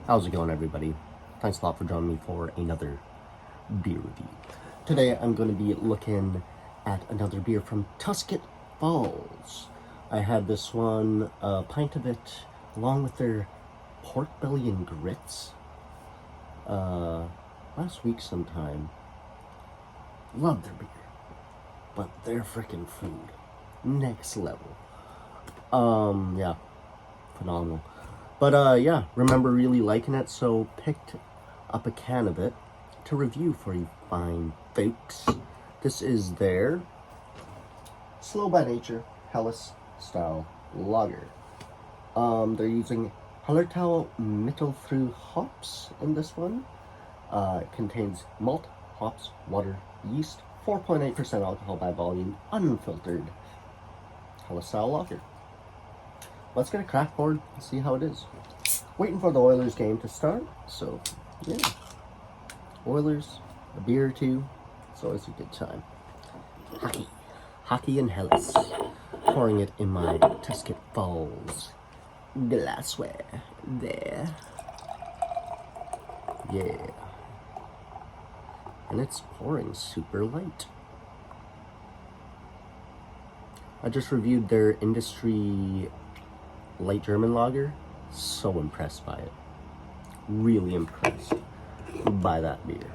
How's it going, everybody? Thanks a lot for joining me for another beer review. Today I'm going to be looking at another beer from Tusket Falls. I had this one, a pint of it, along with their pork belly and grits, last week sometime. Love their beer, but their freaking food, next level. Yeah, phenomenal. But yeah, remember really liking it, so picked up a can of it to review for you fine folks. This is their Slow by Nature Helles style lager. They're using Hallertau Mittelfrüh hops in this one. It contains malt, hops, water, yeast, 4.8% alcohol by volume, unfiltered Helles style lager. Let's get a crack board and see how it is. Waiting for the Oilers game to start, so yeah. Oilers, a beer or two, it's always a good time. Hockey and Helles. Pouring it in my Tusket Falls glassware. There. Yeah. And it's pouring super light. I just reviewed their industry light German lager. So impressed by it. Really impressed by that beer.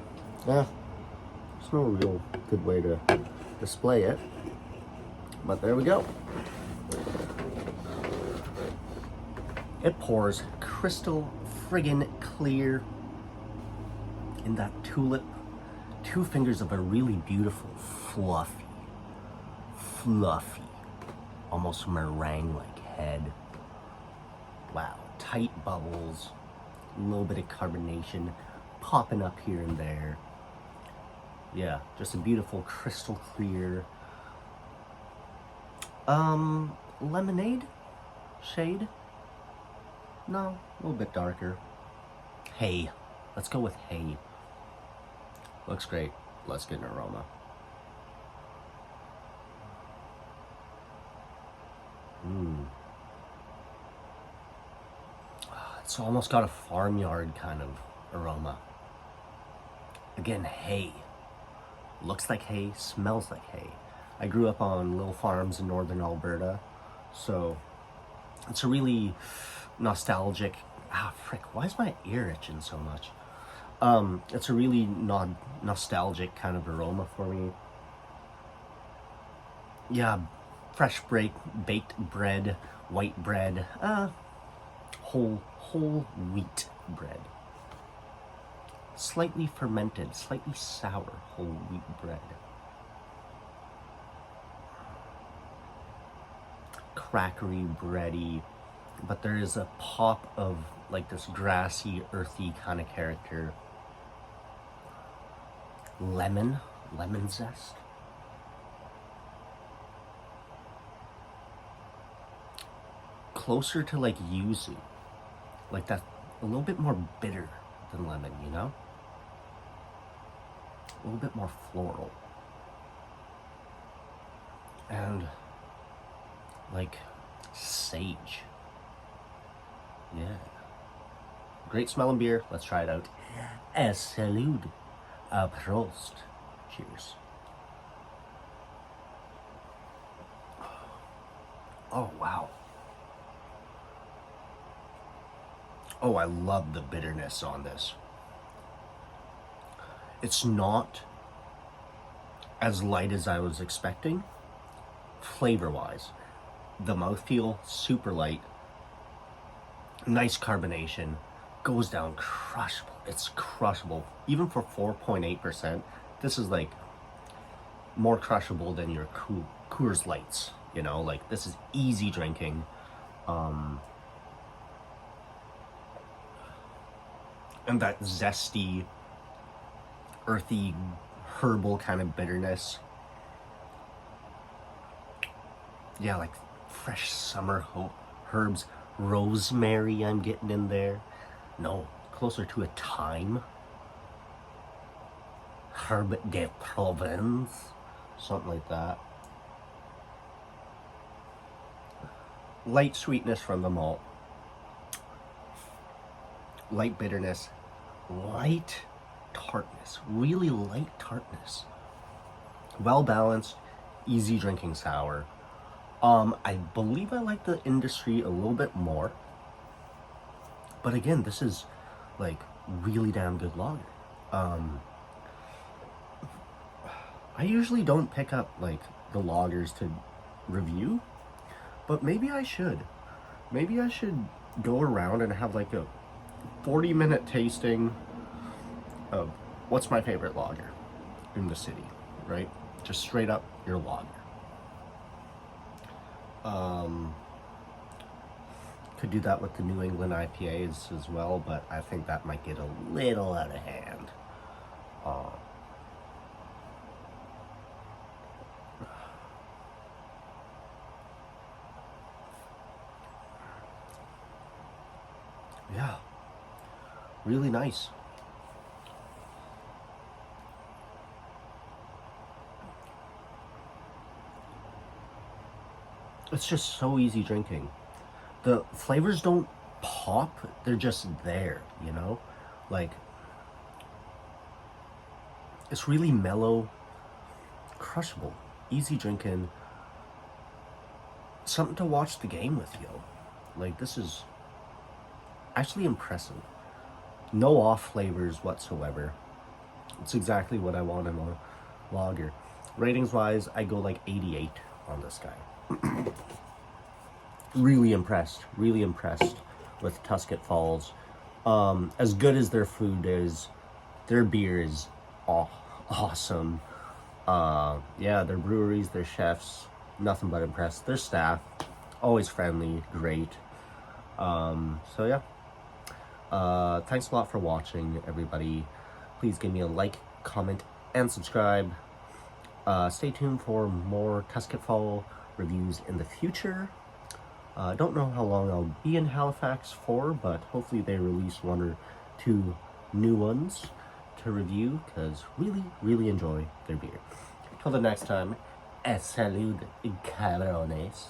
Yeah, there's no real good way to display it, but there we go. It pours crystal friggin' clear in that tulip. 2 fingers of a really beautiful, fluffy, almost meringue-like head. Wow, tight bubbles, a little bit of carbonation popping up here and there. Yeah, just a beautiful crystal clear lemonade shade. No, a little bit darker. Hay. Let's go with hay. Looks great. Let's get an aroma. It's almost got a farmyard kind of aroma. Again, hay. Looks like hay, smells like hay. I grew up on little farms in northern Alberta, so it's a really nostalgic. Frick, why is my ear itching so much? It's a really nostalgic kind of aroma for me. Yeah, fresh baked bread, white bread, whole wheat bread. Slightly fermented, slightly sour whole wheat bread. Crackery, bready, but there is a pop of like this grassy, earthy kind of character. Lemon zest. Closer to like yuzu. Like that, a little bit more bitter than lemon, you know? A little bit more floral. And like sage. Yeah. Great smelling beer. Let's try it out. Salud. Prost. Cheers. Oh, wow. Oh, I love the bitterness on this. It's not as light as I was expecting, flavor-wise. The mouthfeel, super light. Nice carbonation. Goes down crushable. It's crushable. Even for 4.8%, this is like more crushable than your Coors Lights. You know, like this is easy drinking. And that zesty, earthy, herbal kind of bitterness. Yeah, like fresh summer herbs. Rosemary I'm getting in there. No, closer to a thyme. Herbe de Provence. Something like that. Light sweetness from the malt. light bitterness, light tartness, really light tartness. Well balanced, easy drinking sour. I believe I like the Industry a little bit more. But again, this is like really damn good lager. I usually don't pick up like the lagers to review, but maybe I should. Maybe I should go around and have like a 40-minute tasting of what's my favorite lager in the city, right? Just straight up your lager. Could do that with the New England IPAs as well, but I think that might get a little out of hand. Yeah, really nice. It's just so easy drinking. The flavors don't pop, they're just there, you know? Like, it's really mellow, crushable, easy drinking, something to watch the game with, yo. Like, this is actually impressive. No off flavors whatsoever. It's exactly what I want in a lager. Ratings wise, I go like 88 on this guy. Really impressed with Tusket Falls. As good as their food is, their beer is awesome. Yeah, their breweries, their chefs, nothing but impressed. Their staff, always friendly, great. So yeah. Thanks a lot for watching, everybody. Please give me a like, comment, and subscribe. Stay tuned for more Tusket Fall reviews in the future. I don't know how long I'll be in Halifax for, but hopefully they release one or two new ones to review, because really enjoy their beer. Till the next time, salud cabrones.